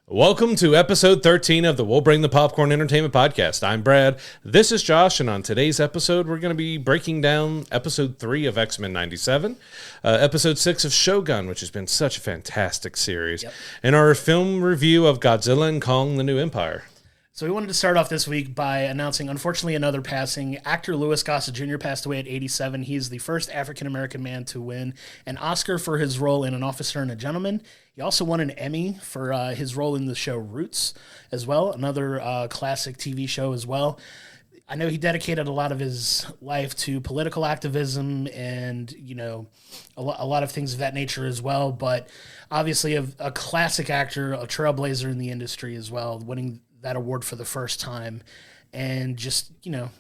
Welcome to episode 13 of the We'll Bring the Popcorn Entertainment Podcast. I'm Brad. This is Josh, and on today's episode, we're going to be breaking down episode 3 of X-Men 97, episode 6 of Shogun, which has been such a fantastic series, and our film review of Godzilla and Kong: The New Empire. So we wanted to start off this week by announcing, unfortunately, another passing. Actor Louis Gossett Jr. passed away at 87. He's the first African-American man to win an Oscar for his role in An Officer and a Gentleman. He also won an Emmy for his role in the show Roots as well, another classic TV show as well. I know he dedicated a lot of his life to political activism and, you know, a lot of things of that nature as well, but obviously a classic actor, a trailblazer in the industry as well, winning that award for the first time, and just, you know,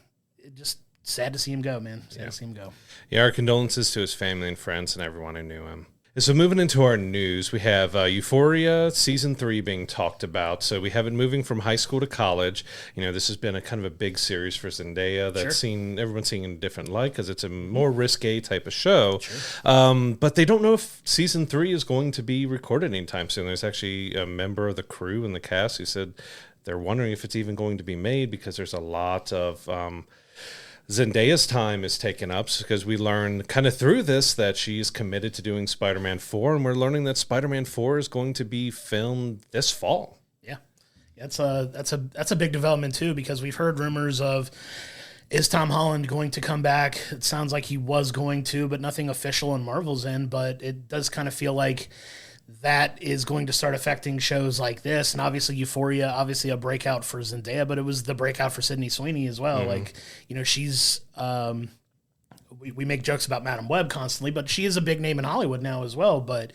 just sad to see him go, man. Sad to see him go. Yeah, our condolences to his family and friends and everyone who knew him. So moving into our news, we have Euphoria Season 3 being talked about. So we have it moving from high school to college. You know, this has been a kind of a big series for Zendaya that's everyone's seeing in a different light because it's a more risque type of show. But they don't know if Season 3 is going to be recorded anytime soon. There's actually a member of the crew and the cast who said they're wondering if it's even going to be made because there's a lot of Zendaya's time is taken up because we learned kind of through this that she's committed to doing Spider-Man 4, and we're learning that Spider-Man 4 is going to be filmed this fall. Yeah, that's a big development too, because we've heard rumors of, is Tom Holland going to come back? It sounds like he was going to, but nothing official on Marvel's end. But it does kind of feel like that is going to start affecting shows like this. And obviously Euphoria, obviously a breakout for Zendaya, but it was the breakout for Sydney Sweeney as well. Like, you know, she's, we make jokes about Madam Web constantly, but she is a big name in Hollywood now as well. But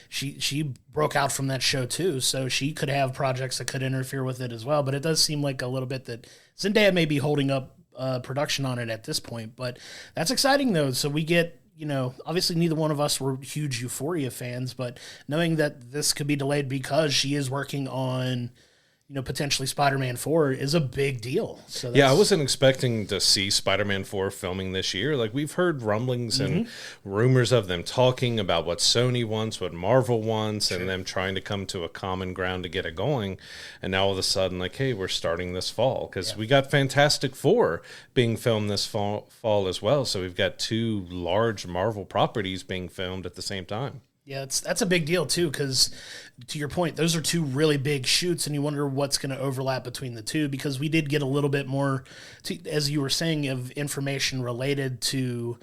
she broke out from that show too. So she could have projects that could interfere with it as well. But it does seem like a little bit that Zendaya may be holding up production on it at this point, but that's exciting though. So we get, you know, obviously neither one of us were huge Euphoria fans, but knowing that this could be delayed because she is working on, you know, potentially Spider-Man 4 is a big deal. So yeah, I wasn't expecting to see Spider-Man 4 filming this year. Like, we've heard rumblings and rumors of them talking about what Sony wants, what Marvel wants, and them trying to come to a common ground to get it going. And now all of a sudden, like, hey, we're starting this fall because we got Fantastic Four being filmed this fall as well. So we've got two large Marvel properties being filmed at the same time. Yeah, that's a big deal too, because to your point, those are two really big shoots, and you wonder what's going to overlap between the two, because we did get a little bit more, as you were saying, of information related to,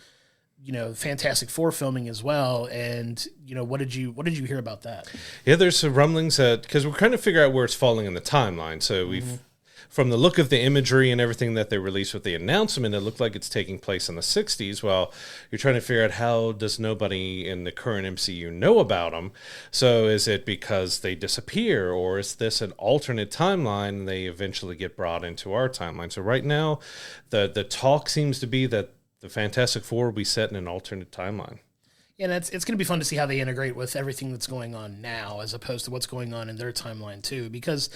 you know, Fantastic Four filming as well. And, you know, what did you hear about that? Yeah, there's some rumblings that, because we're trying to figure out where it's falling in the timeline. So we've, from the look of the imagery and everything that they released with the announcement, it looked like it's taking place in the 60s. Well, you're trying to figure out, how does nobody in the current MCU know about them? So is it because they disappear, or is this an alternate timeline and they eventually get brought into our timeline? So right now, the talk seems to be that the Fantastic Four will be set in an alternate timeline. Yeah, and it's going to be fun to see how they integrate with everything that's going on now, as opposed to what's going on in their timeline too, because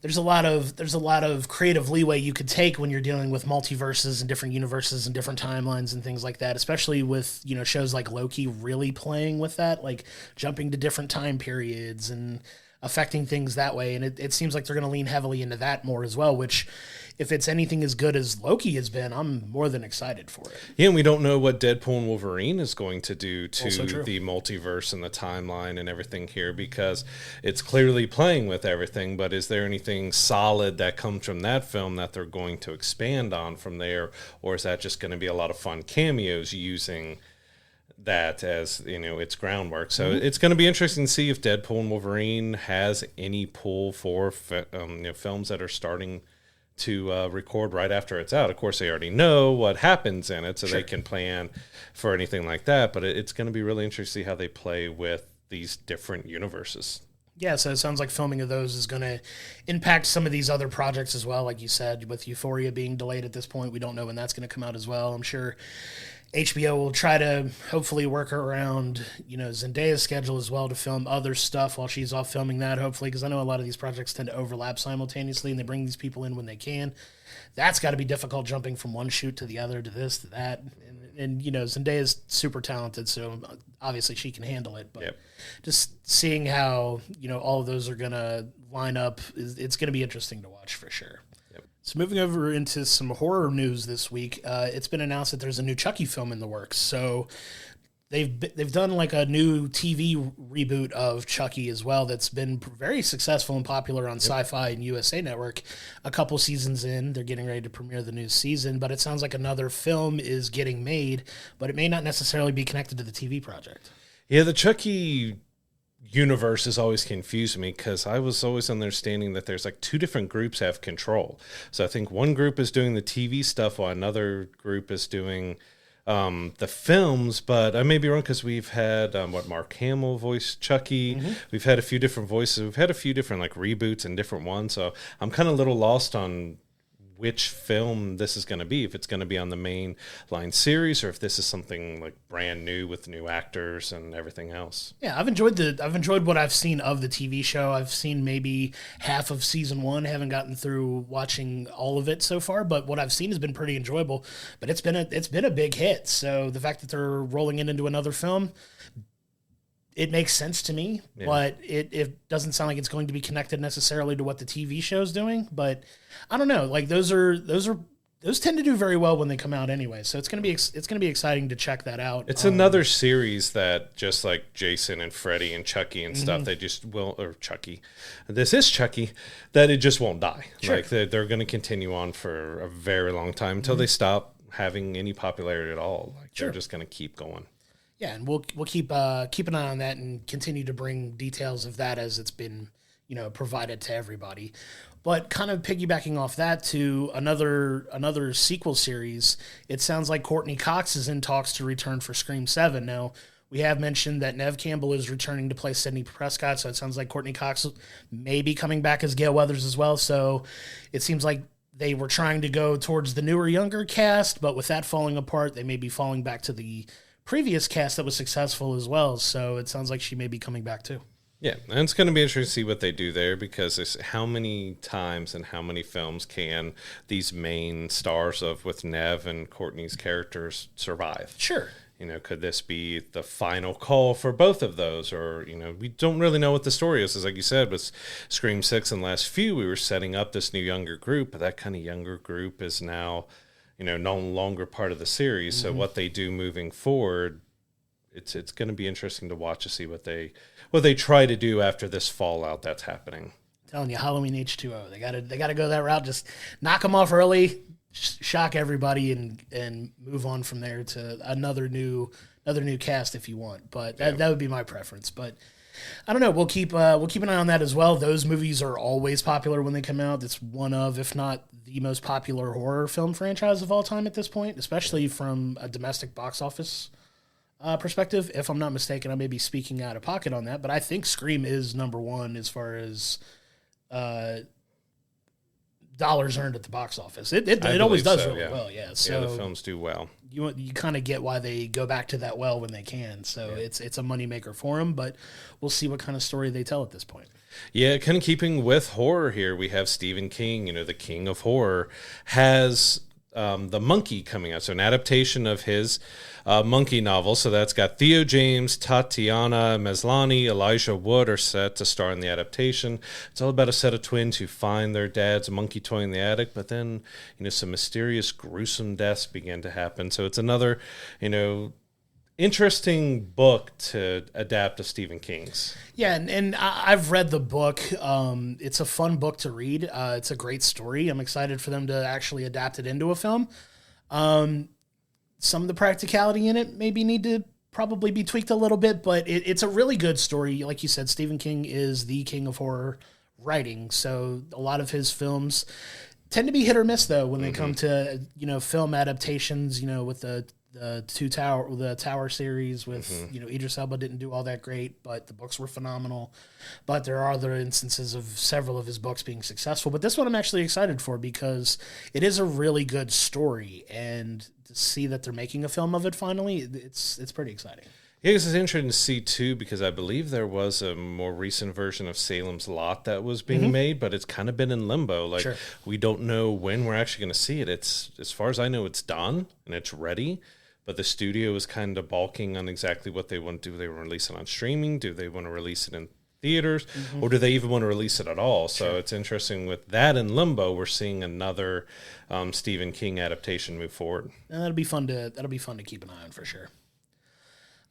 there's a lot of creative leeway you could take when you're dealing with multiverses and different universes and different timelines and things like that, especially with, you know, shows like Loki really playing with that, like jumping to different time periods and affecting things that way. And it seems like they're going to lean heavily into that more as well, which, if it's anything as good as Loki has been, I'm more than excited for it. Yeah, and we don't know what Deadpool and Wolverine is going to do to the multiverse and the timeline and everything here, because it's clearly playing with everything, but is there anything solid that comes from that film that they're going to expand on from there, or is that just going to be a lot of fun cameos using that as, you know, its groundwork? So it's going to be interesting to see if Deadpool and Wolverine has any pull for films that are starting to record right after it's out. Of course, they already know what happens in it, so they can plan for anything like that. But it's going to be really interesting to see how they play with these different universes. Yeah, so it sounds like filming of those is going to impact some of these other projects as well. Like you said, with Euphoria being delayed at this point, we don't know when that's going to come out as well. I'm sure HBO will try to hopefully work around, you know, Zendaya's schedule as well to film other stuff while she's off filming that, hopefully, because I know a lot of these projects tend to overlap simultaneously, and they bring these people in when they can. That's got to be difficult, jumping from one shoot to the other, to this, to that. And And, Zendaya's super talented, so obviously she can handle it. But just seeing how, all of those are going to line up, it's going to be interesting to watch for sure. Yep. So moving over into some horror news this week, it's been announced that there's a new Chucky film in the works. So they've done like a new TV reboot of Chucky as well that's been very successful and popular on Sci-Fi and USA Network. A couple seasons in, they're getting ready to premiere the new season, but it sounds like another film is getting made, but it may not necessarily be connected to the TV project. Yeah, the Chucky universe has always confused me because I was always understanding that there's like two different groups have control. So I think one group is doing the TV stuff while another group is doing the films, but I may be wrong because we've had Mark Hamill voiced Chucky. Mm-hmm. We've had a few different voices. We've had a few different like reboots and different ones. So I'm kind of a little lost on which film this is going to be. If it's going to be on the main line series, or if this is something like brand new with new actors and everything else. Yeah, I've enjoyed what I've seen of the TV show. I've seen maybe half of season 1. Haven't gotten through watching all of it so far, but what I've seen has been pretty enjoyable. But it's been a big hit. So the fact that they're rolling it into another film, it makes sense to me, but it doesn't sound like it's going to be connected necessarily to what the TV show's doing. But I don't know. Like those tend to do very well when they come out anyway. So it's gonna be exciting to check that out. It's another series that just like Jason and Freddy and Chucky and stuff, they just will, or Chucky. This is Chucky, that it just won't die. Sure. Like they're going to continue on for a very long time until they stop having any popularity at all. Like they're just going to keep going. Yeah, and we'll keep an eye on that and continue to bring details of that as it's been, provided to everybody. But kind of piggybacking off that to another sequel series, it sounds like Courtney Cox is in talks to return for Scream 7. Now, we have mentioned that Neve Campbell is returning to play Sidney Prescott, so it sounds like Courtney Cox may be coming back as Gale Weathers as well. So it seems like they were trying to go towards the newer, younger cast, but with that falling apart, they may be falling back to the previous cast that was successful as well. So it sounds like she may be coming back too. Yeah, and it's going to be interesting to see what they do there, because it's how many times and how many films can these main stars with Neve and Courtney's characters survive? Sure. Could this be the final call for both of those? Or, we don't really know what the story is. As like you said, with Scream 6 and last few, we were setting up this new younger group, but that kind of younger group is now no longer part of the series. So what they do moving forward, it's going to be interesting to watch to see what they try to do after this fallout that's happening. I'm telling you, Halloween H2O, they got to go that route. Just knock them off early, shock everybody, and move on from there to another new cast if you want. But that would be my preference. But I don't know. We'll keep an eye on that as well. Those movies are always popular when they come out. It's one of, if not the most popular horror film franchise of all time at this point, especially from a domestic box office perspective. If I'm not mistaken, I may be speaking out of pocket on that, but I think Scream is number one as far as dollars earned at the box office. It always does really well. Yeah. So the films do well. You kind of get why they go back to that well when they can. So it's a moneymaker for them, but we'll see what kind of story they tell at this point. Yeah, kind of keeping with horror here, we have Stephen King, the king of horror, has The Monkey coming out. So an adaptation of his Monkey novel. So that's got Theo James, Tatiana Maslany, Elijah Wood are set to star in the adaptation. It's all about a set of twins who find their dad's monkey toy in the attic, but then, some mysterious, gruesome deaths begin to happen. So it's another, interesting book to adapt to Stephen King's. Yeah, and I've read the book. It's a fun book to read. It's a great story. I'm excited for them to actually adapt it into a film. Some of the practicality in it maybe need to probably be tweaked a little bit, but it's a really good story. Like you said, Stephen King is the king of horror writing, so a lot of his films tend to be hit or miss, though, when they come to film adaptations. With the Tower series with Idris Elba didn't do all that great, but the books were phenomenal. But there are other instances of several of his books being successful. But this one I'm actually excited for because it is a really good story, and to see that they're making a film of it finally, it's pretty exciting. Yeah, it's interesting to see too, because I believe there was a more recent version of Salem's Lot that was being made, but it's kind of been in limbo. Like we don't know when we're actually going to see it. It's, as far as I know, it's done and it's ready. but the studio is kind of balking on exactly what they want to do. They want to release it on streaming? Do they want to release it in theaters? Or do they even want to release it at all? So it's interesting with that in limbo, we're seeing another Stephen King adaptation move forward. And that'll be fun to keep an eye on for sure.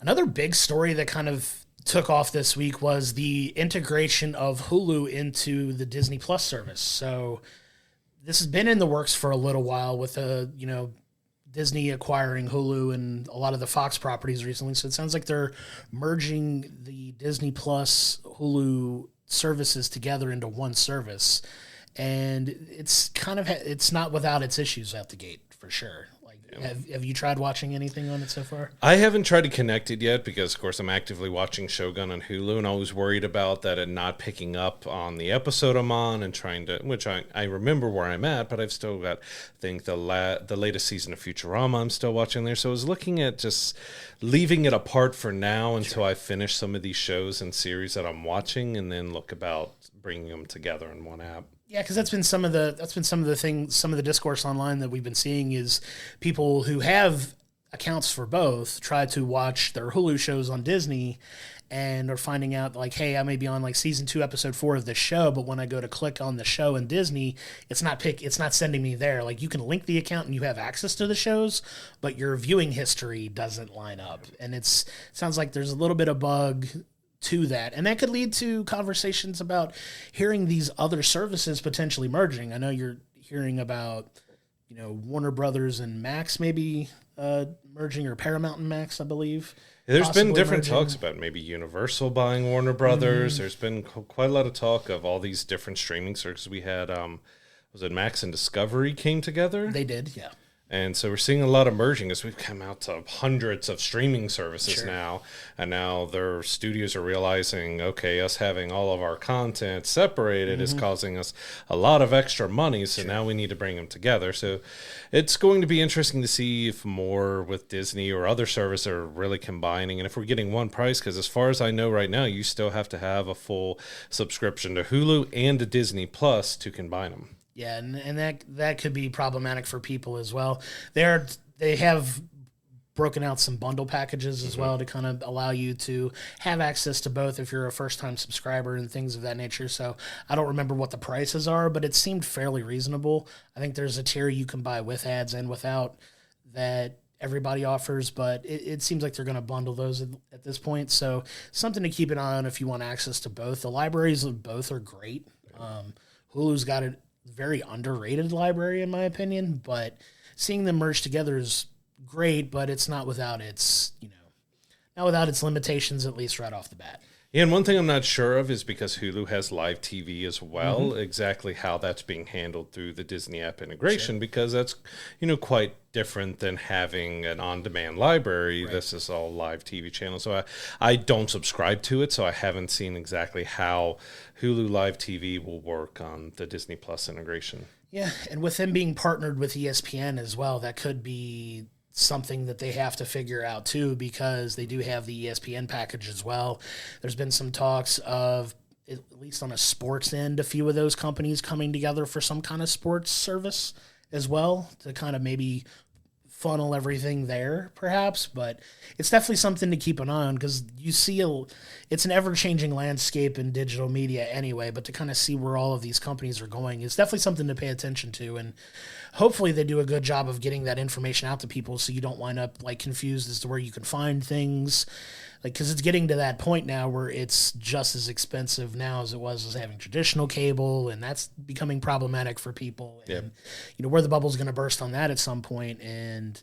Another big story that kind of took off this week was the integration of Hulu into the Disney Plus service. So this has been in the works for a little while with Disney acquiring Hulu and a lot of the Fox properties recently. So it sounds like they're merging the Disney Plus Hulu services together into one service. And it's not without its issues out the gate for sure. Have you tried watching anything on it so far? I haven't tried to connect it yet because, of course, I'm actively watching Shogun on Hulu, and I was worried about that it not picking up on the episode I'm on and trying to, which I remember where I'm at, but I've still got, I think, the latest season of Futurama I'm still watching there. So I was looking at just leaving it apart for now until I finish some of these shows and series that I'm watching, and then look about bringing them together in one app. Yeah, because some of the discourse online that we've been seeing is people who have accounts for both try to watch their Hulu shows on Disney and are finding out like, hey, I may be on like season 2, episode 4 of this show, but when I go to click on the show in Disney, it's not sending me there. Like you can link the account and you have access to the shows, but your viewing history doesn't line up. And it sounds like there's a little bit of bug to that, and that could lead to conversations about hearing these other services potentially merging. I know you're hearing about Warner Brothers and Max maybe merging, or Paramount and Max, I believe. There's been different talks about maybe Universal buying Warner Brothers. There's been quite a lot of talk of all these different streaming services. We had was it Max and Discovery came together? They did, yeah. And so we're seeing a lot of merging as we've come out to hundreds of streaming services now. And now their studios are realizing, okay, us having all of our content separated is causing us a lot of extra money. So now we need to bring them together. So it's going to be interesting to see if more with Disney or other services are really combining. And if we're getting one price, because as far as I know right now, you still have to have a full subscription to Hulu and to Disney Plus to combine them. Yeah, and that could be problematic for people as well. They have broken out some bundle packages as well to kind of allow you to have access to both if you're a first-time subscriber and things of that nature. So I don't remember what the prices are, but it seemed fairly reasonable. I think there's a tier you can buy with ads and without that everybody offers, but it seems like they're going to bundle those at this point. So something to keep an eye on if you want access to both. The libraries of both are great. Hulu's got a very underrated library in my opinion, but seeing them merge together is great, but it's not without its limitations, at least right off the bat. Yeah, and one thing I'm not sure of is because Hulu has live TV as well, exactly how that's being handled through the Disney app integration, because that's, quite different than having an on-demand library. Right. This is all live TV channels. So I don't subscribe to it, so I haven't seen exactly how Hulu Live TV will work on the Disney Plus integration. Yeah, and with them being partnered with ESPN as well, that could be something that they have to figure out too, because they do have the ESPN package as well. There's been some talks of, at least on a sports end, a few of those companies coming together for some kind of sports service as well to kind of maybe funnel everything there perhaps, but it's definitely something to keep an eye on because you see it's an ever-changing landscape in digital media anyway, but to kind of see where all of these companies are going is definitely something to pay attention to, and hopefully they do a good job of getting that information out to people so you don't wind up like confused as to where you can find things, like because it's getting to that point now where it's just as expensive now as it was as having traditional cable, and that's becoming problematic for people. And where the bubble's going to burst on that at some point, and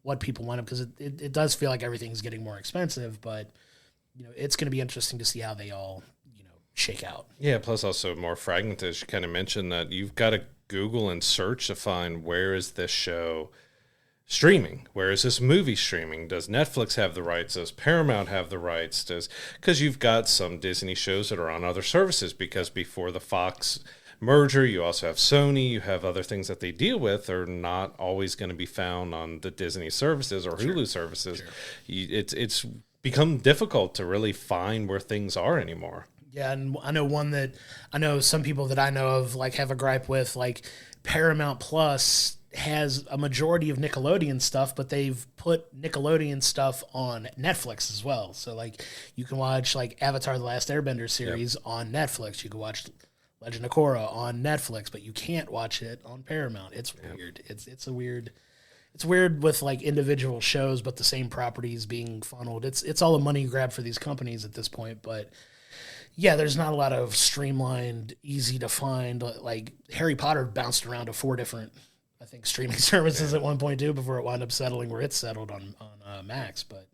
what people want, because it does feel like everything's getting more expensive, but it's going to be interesting to see how they all shake out. Yeah, plus also more fragmented, as you kind of mentioned, that you've got to Google and search to find where is this show streaming, where is this movie streaming, does Netflix have the rights, does Paramount have the rights, because you've got some Disney shows that are on other services, because before the Fox merger you also have Sony, you have other things that they deal with are not always going to be found on the Disney services or Hulu services. It's become difficult to really find where things are anymore. Yeah, and I know some people that I know of like have a gripe with, like Paramount Plus has a majority of Nickelodeon stuff, but they've put Nickelodeon stuff on Netflix as well. So like you can watch like Avatar: The Last Airbender series on Netflix. You can watch Legend of Korra on Netflix, but you can't watch it on Paramount. It's weird. It's weird with like individual shows, but the same properties being funneled. It's all a money grab for these companies at this point, but yeah, there's not a lot of streamlined, easy to find. Like Harry Potter bounced around to 4 different, I think, streaming services at one point too, before it wound up settling where it settled on Max. But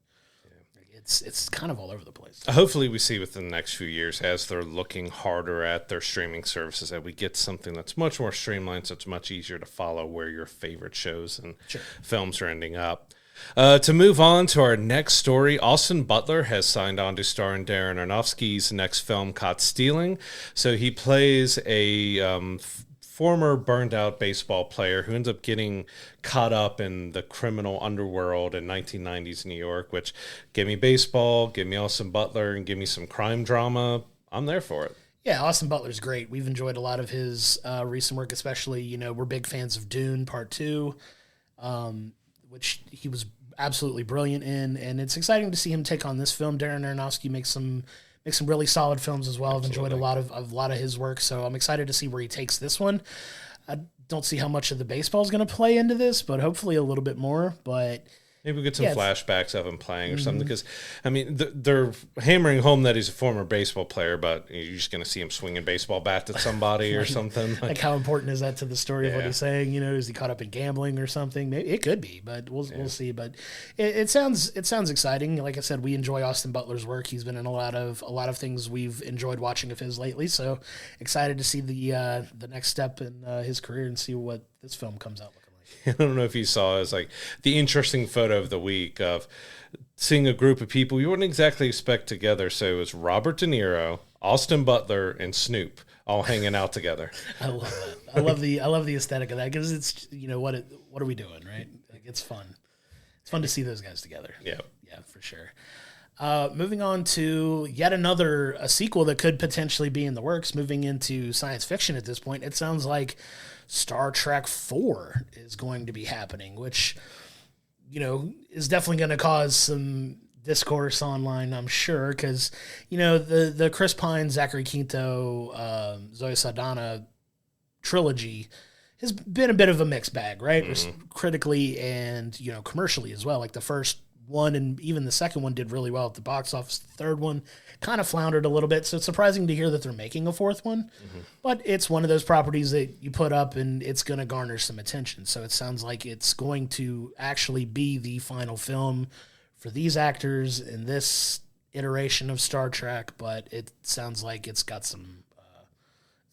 it's kind of all over the place. Hopefully, we see within the next few years as they're looking harder at their streaming services that we get something that's much more streamlined, so it's much easier to follow where your favorite shows and films are ending up. To move on to our next story, Austin Butler has signed on to star in Darren Aronofsky's next film, Caught Stealing. So he plays a former burned-out baseball player who ends up getting caught up in the criminal underworld in 1990s New York, which give me baseball, give me Austin Butler, and give me some crime drama. I'm there for it. Yeah, Austin Butler's great. We've enjoyed a lot of his recent work, especially, we're big fans of Dune Part 2. Which he was absolutely brilliant in, and it's exciting to see him take on this film. Darren Aronofsky makes some really solid films as well. Absolutely. I've enjoyed a lot of his work, so I'm excited to see where he takes this one. I don't see how much of the baseball is going to play into this, but hopefully a little bit more. But maybe we get some flashbacks of him playing or something, because, I mean, they're hammering home that he's a former baseball player, but you're just going to see him swinging baseball bats at somebody or something. Like, how important is that to the story of what he's saying? Is he caught up in gambling or something? Maybe it could be, but we'll see. But it sounds exciting. Like I said, we enjoy Austin Butler's work. He's been in a lot of things we've enjoyed watching of his lately. So excited to see the next step in his career and see what this film comes out looking like. I don't know if you saw, it's like the interesting photo of the week of seeing a group of people you wouldn't exactly expect together. So it was Robert De Niro, Austin Butler, and Snoop all hanging out together. I love that. I love the aesthetic of that, because it's what are we doing, right? Like, it's fun. It's fun to see those guys together. Yeah, for sure. Moving on to yet another sequel that could potentially be in the works. Moving into science fiction at this point, it sounds like Star Trek 4 is going to be happening, which, is definitely going to cause some discourse online, I'm sure, because, the Chris Pine, Zachary Quinto, Zoe Saldana trilogy has been a bit of a mixed bag, right? Critically and, commercially as well. Like, the first one and even the second one did really well at the box office. The third one kind of floundered a little bit, so it's surprising to hear that they're making a fourth one. But it's one of those properties that you put up and it's going to garner some attention. So it sounds like it's going to actually be the final film for these actors in this iteration of Star Trek, but it sounds like it's got some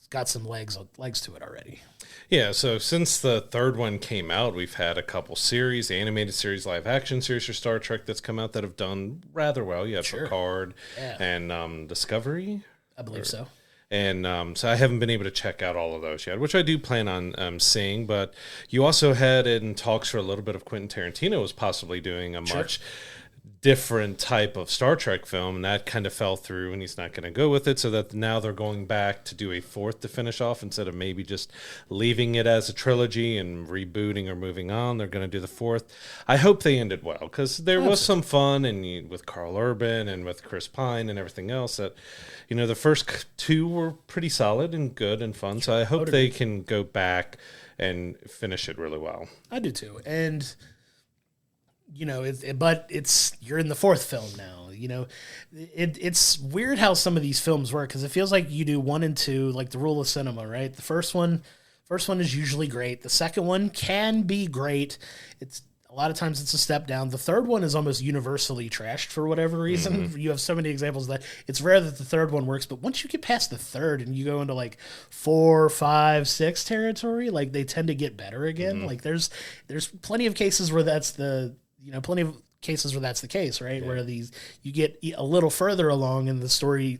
legs to it already. Yeah, so since the third one came out, we've had a couple series, the animated series, live action series for Star Trek that's come out that have done rather well. You have Picard and Discovery. I believe so. And so I haven't been able to check out all of those yet, which I do plan on seeing. But you also had in talks for a little bit of Quentin Tarantino was possibly doing a much different type of Star Trek film, and that kind of fell through, and he's not going to go with it, so that now they're going back to do a fourth to finish off instead of maybe just leaving it as a trilogy and rebooting or moving on. They're going to do the fourth. I hope they ended well, because there was some fun and with Carl Urban and with Chris Pine and everything else that, the first two were pretty solid and good and fun, so I hope they can go back and finish it really well. I do too, and but you're in the fourth film now. It's weird how some of these films work, because it feels like you do 1 and 2, like the rule of cinema, right? The first one is usually great. The second one can be great. It's a lot of times it's a step down. The third one is almost universally trashed for whatever reason. You have so many examples that it's rare that the third one works, but once you get past the third and you go into like 4, 5, 6 territory, like they tend to get better again. Like there's plenty of cases where that's the case, right? Yeah. Where you get a little further along and the story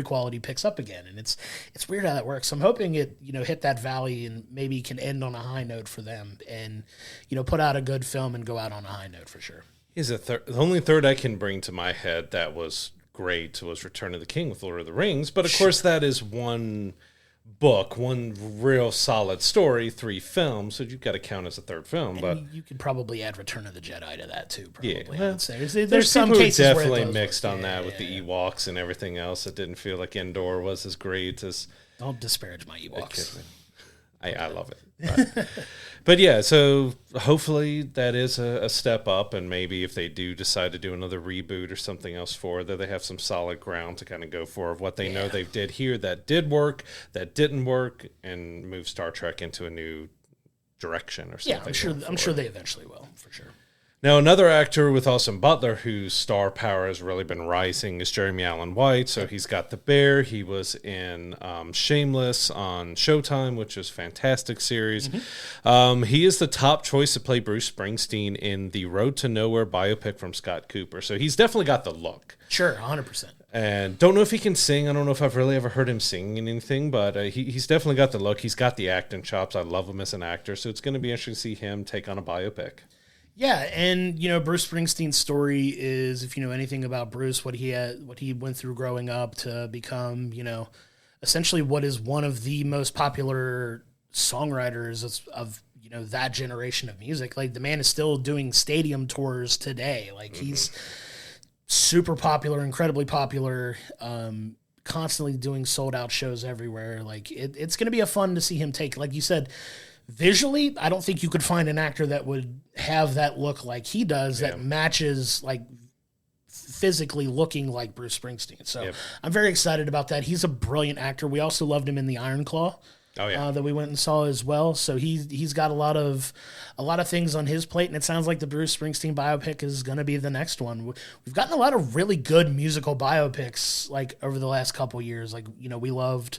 quality picks up again, and it's weird how that works. So I'm hoping it hit that valley and maybe can end on a high note for them, and put out a good film and go out on a high note for sure. The only third I can bring to my head that was great was Return of the King with Lord of the Rings, but of course that is one book, one real solid story, 3 films, so you've got to count as a third film. And but you could probably add Return of the Jedi to that too. Probably, yeah, I would say there's some people who cases where definitely it mixed work. on that with the Ewoks and everything else. It didn't feel like Endor was as great as. Don't disparage my Ewoks. I love it. But yeah, so hopefully that is a step up, and maybe if they do decide to do another reboot or something else for it, that they have some solid ground to kind of go for of what they know they did here that did work, that didn't work, and move Star Trek into a new direction or something. Yeah, I'm sure they eventually will, for sure. Now, another actor with Austin Butler whose star power has really been rising is Jeremy Allen White. So he's got The Bear. He was in Shameless on Showtime, which is a fantastic series. Mm-hmm. He is the top choice to play Bruce Springsteen in the Road to Nowhere biopic from Scott Cooper. So he's definitely got the look. Sure, 100%. And don't know if he can sing. I don't know if I've really ever heard him sing in anything, but he's definitely got the look. He's got the acting chops. I love him as an actor. So it's going to be interesting to see him take on a biopic. Yeah, and Bruce Springsteen's story is, if you know anything about Bruce, what he went through growing up to become, essentially what is one of the most popular songwriters of that generation of music. Like, the man is still doing stadium tours today. Like, he's super popular, incredibly popular, constantly doing sold out shows everywhere. Like, it's going to be fun to see him take, like you said. Visually, I don't think you could find an actor that would have that look like he does that matches, like, physically looking like Bruce Springsteen. So I'm very excited about that. He's a brilliant actor. We also loved him in The Iron Claw. That we went and saw as well. So he's got a lot of things on his plate, and it sounds like the Bruce Springsteen biopic is going to be the next one. We've gotten a lot of really good musical biopics like over the last couple years. Like, we loved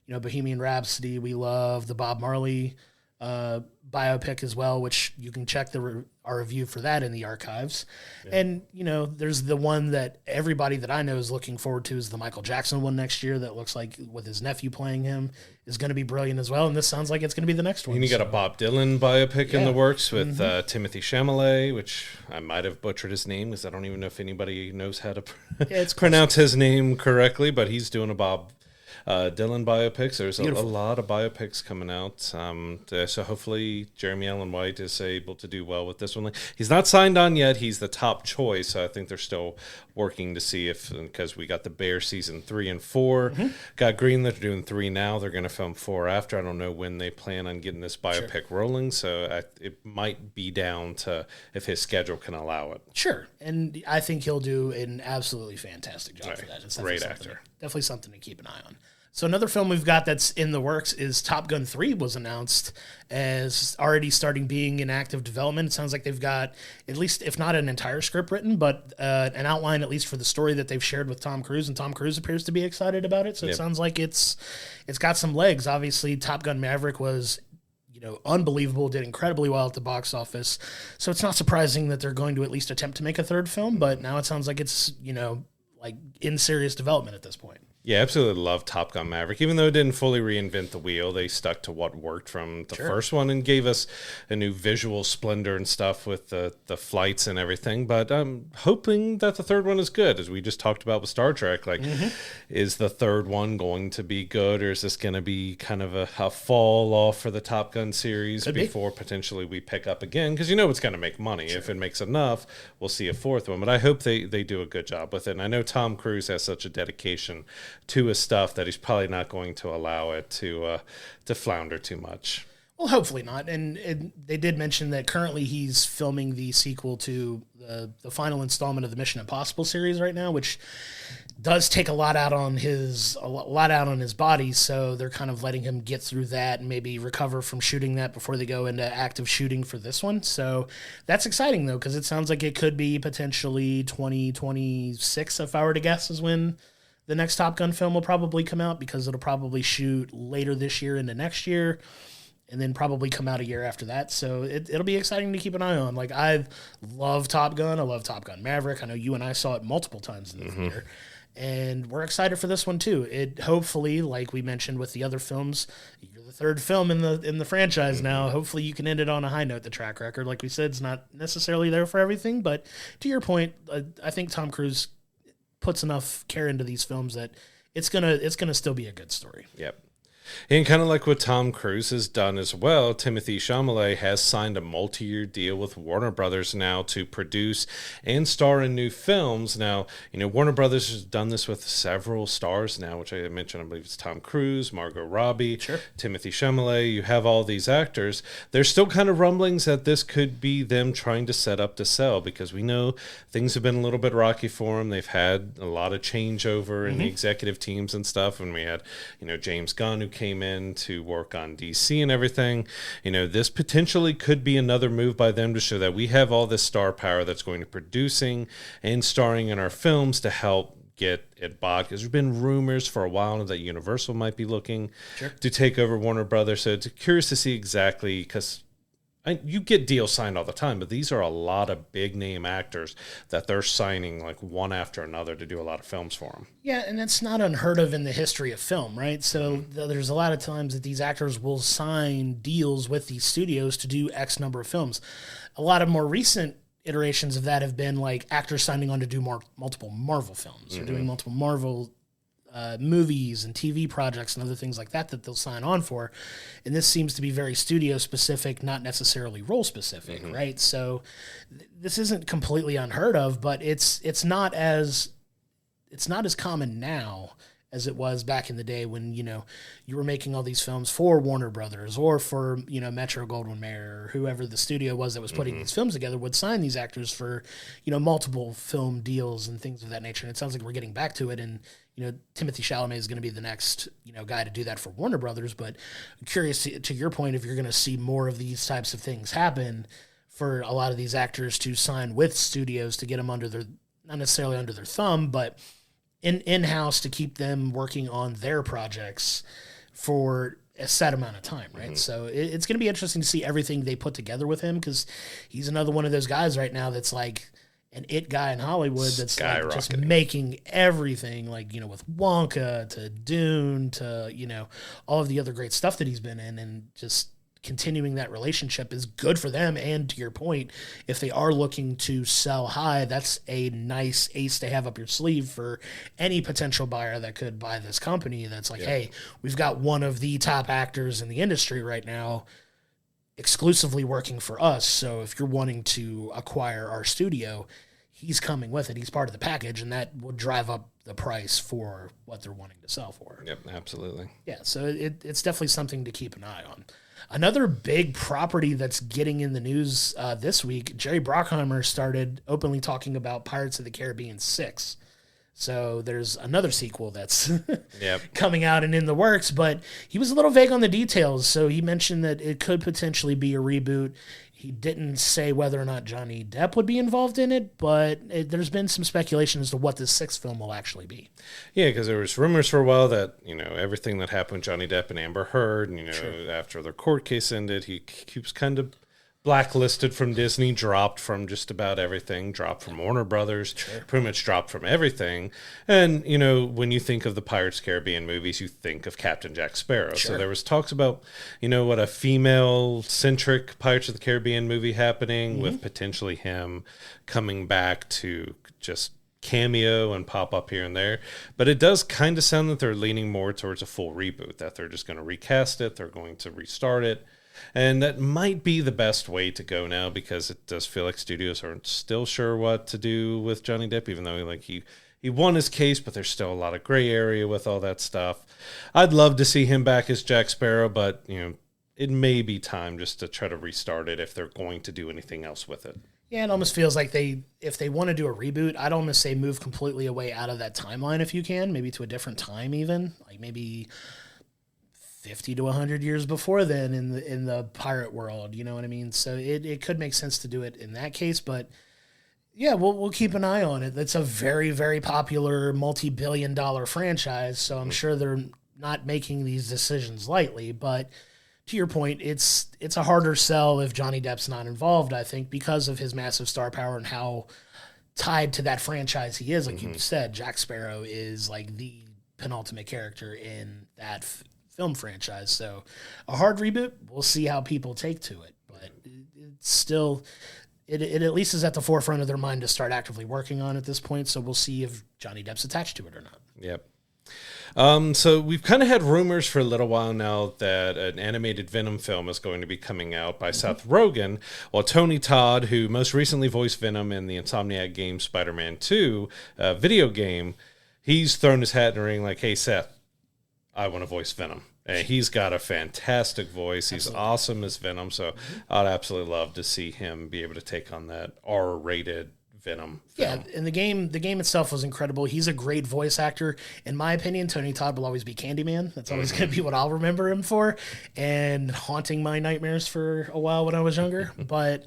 Bohemian Rhapsody. We loved the Bob Marley biopic as well, which you can check our review for that in the archives. And there's the one that everybody that I know is looking forward to is the Michael Jackson one next year that looks like, with his nephew playing him, is going to be brilliant as well. And this sounds like it's going to be the next one. And you got a Bob Dylan biopic in the works with Timothee Chalamet, which I might have butchered his name because I don't even know if anybody knows how to pronounce his name correctly, but he's doing a Bob Dylan biopics. There's a lot of biopics coming out. So hopefully Jeremy Allen White is able to do well with this one. He's not signed on yet. He's the top choice. So I think they're still working to see if, because we got The Bear season 3 and 4, got greenlit. They're doing 3 now. They're going to film 4 after. I don't know when they plan on getting this biopic rolling. So it might be down to if his schedule can allow it. Sure. And I think he'll do an absolutely fantastic job for that. It's great actor. Definitely something to keep an eye on. So another film we've got that's in the works is Top Gun 3 was announced as already starting being in active development. It sounds like they've got, at least, if not an entire script written, but an outline at least for the story that they've shared with Tom Cruise, and Tom Cruise appears to be excited about it. So it sounds like it's got some legs. Obviously, Top Gun Maverick was unbelievable, did incredibly well at the box office. So it's not surprising that they're going to at least attempt to make a third film, but now it sounds like it's, like in serious development at this point. Yeah, absolutely love Top Gun Maverick. Even though it didn't fully reinvent the wheel, they stuck to what worked from the first one and gave us a new visual splendor and stuff with the flights and everything. But I'm hoping that the third one is good, as we just talked about with Star Trek. Like, is the third one going to be good, or is this going to be kind of a fall off for the Top Gun series before potentially we pick up again? Because it's going to make money. If it makes enough, we'll see a fourth one. But I hope they do a good job with it. And I know Tom Cruise has such a dedication to his stuff that he's probably not going to allow it to flounder too much. Well, hopefully not. And they did mention that currently he's filming the sequel to the final installment of the Mission Impossible series right now, which does take a lot out on his body. So they're kind of letting him get through that and maybe recover from shooting that before they go into active shooting for this one. So that's exciting though, because it sounds like it could be potentially 2026, if I were to guess, is when the next Top Gun film will probably come out, because it'll probably shoot later this year into next year and then probably come out a year after that. So it'll be exciting to keep an eye on. Like, I love Top Gun. I love Top Gun Maverick. I know you and I saw it multiple times in the theater. And we're excited for this one too. It hopefully, like we mentioned with the other films, you're the third film in the franchise now. Hopefully you can end it on a high note. The track record, like we said, is not necessarily there for everything. But to your point, I think Tom Cruise puts enough care into these films that it's gonna still be a good story. Yep. And kind of like what Tom Cruise has done as well, Timothée Chalamet has signed a multi-year deal with Warner Brothers now to produce and star in new films. Now, Warner Brothers has done this with several stars now, which I mentioned. I believe it's Tom Cruise, Margot Robbie, Sure. Timothée Chalamet. You have all these actors. There's still kind of rumblings that this could be them trying to set up to sell, because we know things have been a little bit rocky for them. They've had a lot of changeover in the executive teams and stuff. And we had, James Gunn, who came in to work on DC and everything. This potentially could be another move by them to show that we have all this star power that's going to producing and starring in our films to help get it bought, because there's been rumors for a while that Universal might be looking to take over Warner Brothers. So it's curious to see exactly, because you get deals signed all the time, but these are a lot of big name actors that they're signing like one after another to do a lot of films for them. Yeah, and that's not unheard of in the history of film, right? So there's a lot of times that these actors will sign deals with these studios to do X number of films. A lot of more recent iterations of that have been like actors signing on to do multiple Marvel films or doing multiple Marvel movies and TV projects and other things like that they'll sign on for. And this seems to be very studio specific, not necessarily role specific, right? So this isn't completely unheard of, but it's not as common now as it was back in the day when, you were making all these films for Warner Brothers or for, Metro Goldwyn Mayer or whoever the studio was that was putting these films together would sign these actors for, multiple film deals and things of that nature. And it sounds like we're getting back to it. And, Timothée Chalamet is going to be the next, guy to do that for Warner Brothers. But I'm curious to your point, if you're going to see more of these types of things happen for a lot of these actors to sign with studios to get them under their, not necessarily under their thumb, but in-house to keep them working on their projects for a set amount of time, right? So it's going to be interesting to see everything they put together with him, because he's another one of those guys right now that's like an it guy in Hollywood that's like just making everything, like, with Wonka to Dune to, all of the other great stuff that he's been in, and just continuing that relationship is good for them. And to your point, if they are looking to sell high, that's a nice ace to have up your sleeve for any potential buyer that could buy this company. That's like, hey, we've got one of the top actors in the industry right now exclusively working for us. So if you're wanting to acquire our studio, he's coming with it. He's part of the package, and that would drive up the price for what they're wanting to sell for. Yep, absolutely. Yeah, so it's definitely something to keep an eye on. Another big property that's getting in the news this week, Jerry Bruckheimer started openly talking about Pirates of the Caribbean 6. So there's another sequel that's coming out and in the works, but he was a little vague on the details. So he mentioned that it could potentially be a reboot. He didn't say whether or not Johnny Depp would be involved in it, but there's been some speculation as to what this sixth film will actually be. Yeah, because there was rumors for a while that, everything that happened with Johnny Depp and Amber Heard, and, after their court case ended, he was kind of blacklisted from Disney, dropped from just about everything, dropped from Warner Brothers, pretty much dropped from everything. And, when you think of the Pirates Caribbean movies, you think of Captain Jack Sparrow. So there was talks about, what a female-centric Pirates of the Caribbean movie happening with potentially him coming back to just cameo and pop up here and there. But it does kind of sound that they're leaning more towards a full reboot, that they're just going to recast it, they're going to restart it. And that might be the best way to go now, because it does feel like studios aren't still sure what to do with Johnny Depp, even though he won his case, but there's still a lot of gray area with all that stuff. I'd love to see him back as Jack Sparrow, but it may be time just to try to restart it if they're going to do anything else with it. Yeah, it almost feels like if they want to do a reboot, I'd almost say move completely away out of that timeline if you can, maybe to a different time even, like maybe 50 to 100 years before then in the pirate world, you know what I mean? So it could make sense to do it in that case, but yeah, we'll keep an eye on it. It's a very, very popular multi-billion-dollar franchise, so I'm sure they're not making these decisions lightly, but to your point, it's a harder sell if Johnny Depp's not involved, I think, because of his massive star power and how tied to that franchise he is. Like you said, Jack Sparrow is like the penultimate character in that film franchise. So a hard reboot, we'll see how people take to it, but it's still, it at least is at the forefront of their mind to start actively working on at this point. So we'll see if Johnny Depp's attached to it or not. Yep. So we've kind of had rumors for a little while now that an animated Venom film is going to be coming out by Seth Rogen. Well, Tony Todd, who most recently voiced Venom in the Insomniac game Spider-Man 2 video game, he's thrown his hat in the ring like, hey, Seth, I want to voice Venom. And he's got a fantastic voice. He's awesome as Venom. So I'd absolutely love to see him be able to take on that R-rated Venom film. Yeah, and the game itself was incredible. He's a great voice actor. In my opinion, Tony Todd will always be Candyman. That's always going to be what I'll remember him for, and haunting my nightmares for a while when I was younger. But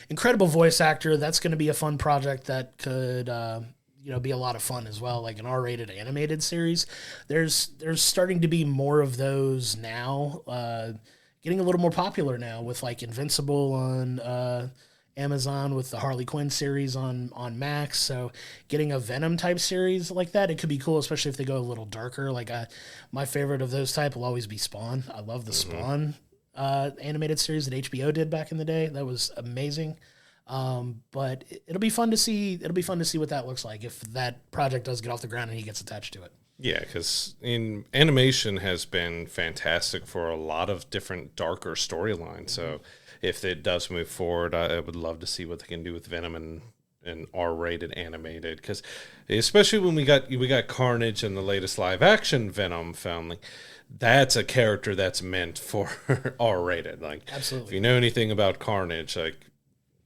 incredible voice actor. That's going to be a fun project that could be a lot of fun as well, like an R-rated animated series. There's starting to be more of those now, getting a little more popular now with like Invincible on Amazon, with the Harley Quinn series on Max. So getting a Venom type series like that, it could be cool, especially if they go a little darker. Like my favorite of those type will always be Spawn. I love the Spawn animated series that HBO did back in the day. That was amazing. But it'll be fun to see. It'll be fun to see what that looks like if that project does get off the ground and he gets attached to it. Yeah, because animation has been fantastic for a lot of different darker storylines. So if it does move forward, I would love to see what they can do with Venom and R-rated animated. Because especially when we got Carnage in the latest live-action Venom film, like, that's a character that's meant for R-rated. Like, absolutely. If you know anything about Carnage, like,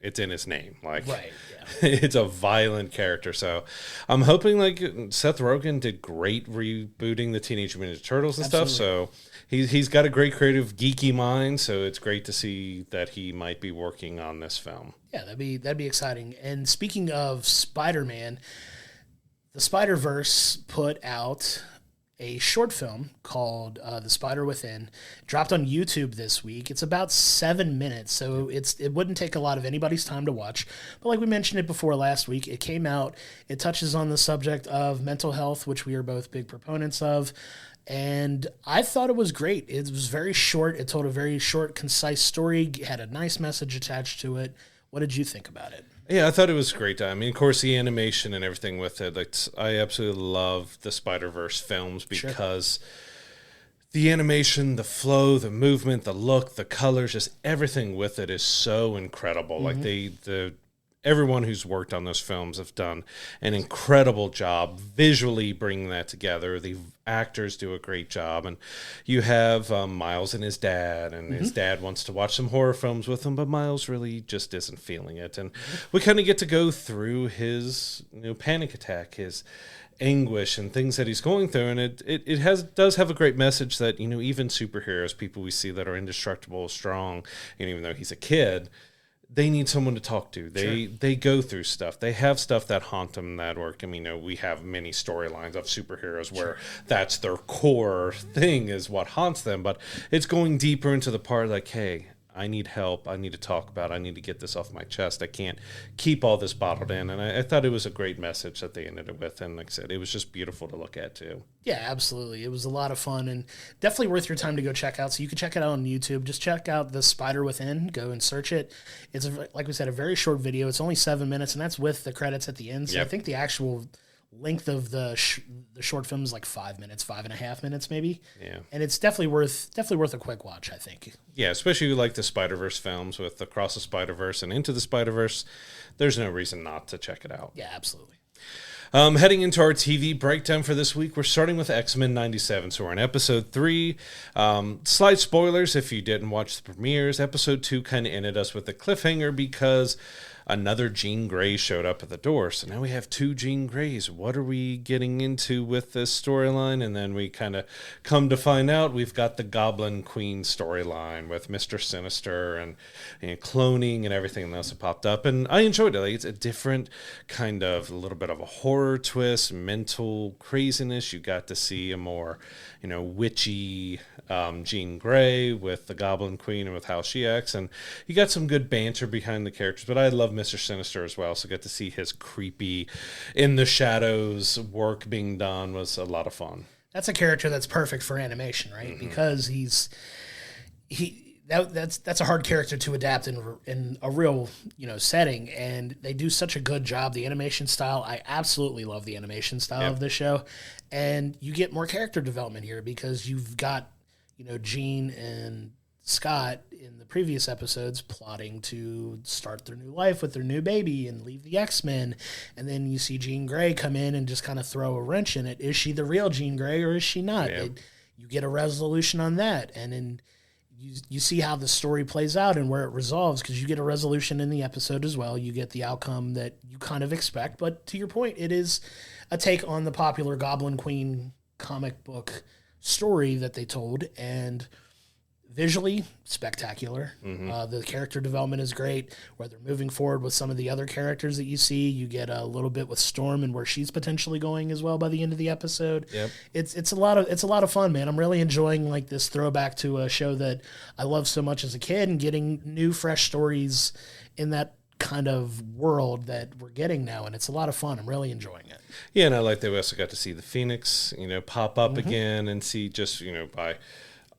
it's in his name. Like, right, yeah. It's a violent character. So I'm hoping, like, Seth Rogen did great rebooting the Teenage Mutant Ninja Turtles and absolutely. stuff. So he's got a great creative geeky mind. So it's great to see that he might be working on this film. Yeah, that'd be exciting. And speaking of Spider-Man, the Spider-Verse put out a short film called The Spider Within, dropped on YouTube this week. It's about 7 minutes, so it wouldn't take a lot of anybody's time to watch. But like we mentioned it before last week, it came out. It touches on the subject of mental health, which we are both big proponents of. And I thought it was great. It was very short. It told a very short, concise story. It had a nice message attached to it. What did you think about it? Yeah, I thought it was great. I mean, of course, the animation and everything with it. Like, I absolutely love the Spider-Verse films because the animation, the flow, the movement, the look, the colors, just everything with it is so incredible. Like, everyone who's worked on those films have done an incredible job visually bringing that together. The actors do a great job. And you have Miles and his dad, and his dad wants to watch some horror films with him, but Miles really just isn't feeling it. And we kind of get to go through his panic attack, his anguish and things that he's going through. And it does have a great message that, even superheroes, people we see that are indestructible, strong, and even though he's a kid, they need someone to talk to. They go through stuff. They have stuff that haunt them that work. I mean, we have many storylines of superheroes where that's their core thing is what haunts them. But it's going deeper into the part like, hey, I need help. I need to talk about it. I need to get this off my chest. I can't keep all this bottled in. And I thought it was a great message that they ended it with. And like I said, it was just beautiful to look at, too. Yeah, absolutely. It was a lot of fun and definitely worth your time to go check out. So you can check it out on YouTube. Just check out The Spider Within. Go and search it. It's, like we said, a very short video. It's only 7 minutes, and that's with the credits at the end. So I think the actual length of the short film is like 5 minutes, 5.5 minutes maybe. Yeah. And it's definitely worth a quick watch, I think. Yeah, especially if you like the Spider-Verse films with Across the Spider-Verse and Into the Spider-Verse. There's no reason not to check it out. Yeah, absolutely. Heading into our TV breakdown for this week, we're starting with X-Men 97. So we're in episode 3. Slight spoilers if you didn't watch the premieres. Episode 2 kind of ended us with a cliffhanger because another Jean Grey showed up at the door. So now we have 2 Jean Greys. What are we getting into with this storyline? And then we kind of come to find out we've got the Goblin Queen storyline with Mr. Sinister and cloning and everything else that popped up. And I enjoyed it. Like, it's a different kind of, a little bit of a horror twist, mental craziness. You got to see a more, witchy Jean Grey with the Goblin Queen and with how she acts. And you got some good banter behind the characters. But I love Mr. Sinister as well, so get to see his creepy in the shadows work being done was a lot of fun. That's a character that's perfect for animation, right? Because that's a hard character to adapt in a real setting, and they do such a good job. The animation style, I absolutely love the animation style of this show, and you get more character development here because you've got Jean and Scott in the previous episodes plotting to start their new life with their new baby and leave the X-Men, and then you see Jean Grey come in and just kind of throw a wrench in it. Is she the real Jean Grey or is she not? You get a resolution on that, and then you see how the story plays out and where it resolves, because you get a resolution in the episode as well. You get the outcome that you kind of expect, but to your point, it is a take on the popular Goblin Queen comic book story that they told, and visually spectacular. The character development is great. Whether moving forward with some of the other characters that you see, you get a little bit with Storm and where she's potentially going as well by the end of the episode. It's a lot of fun, man. I'm really enjoying like this throwback to a show that I loved so much as a kid, and getting new fresh stories in that kind of world that we're getting now, and it's a lot of fun. I'm really enjoying it. Yeah, and I like that we also got to see the Phoenix, pop up again, and see just,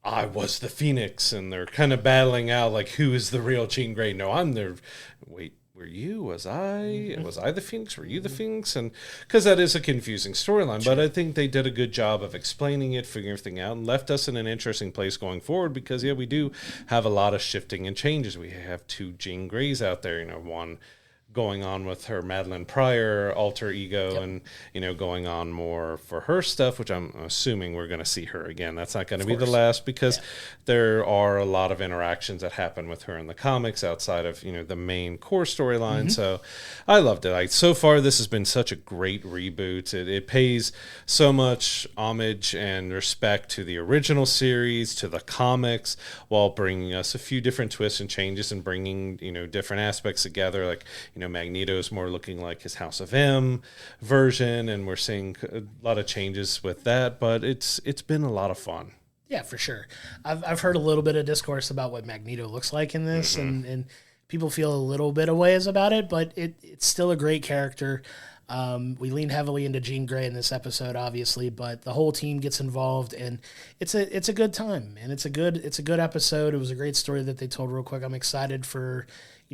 I was the Phoenix, and they're kind of battling out, like, who is the real Jean Grey? No, I'm the... Wait, were you? Was I? Was I the Phoenix? Were you the Phoenix? And because that is a confusing storyline, but I think they did a good job of explaining it, figuring everything out, and left us in an interesting place going forward, because, we do have a lot of shifting and changes. We have two Jean Greys out there, one going on with her Madeline Pryor alter ego, and going on more for her stuff, which I'm assuming we're going to see her again. That's not going to be the last, because there are a lot of interactions that happen with her in the comics outside of the main core storyline. So I loved it. So far this has been such a great reboot. It pays so much homage and respect to the original series, to the comics, while bringing us a few different twists and changes, and bringing different aspects together, like Magneto's more looking like his House of M version, and we're seeing a lot of changes with that, but it's been a lot of fun. Yeah, for sure. I've heard a little bit of discourse about what Magneto looks like in this, and people feel a little bit of ways about it, but it's still a great character. We lean heavily into Jean Grey in this episode, obviously, but the whole team gets involved, and it's a good time, and it's a good episode. It was a great story that they told real quick. I'm excited for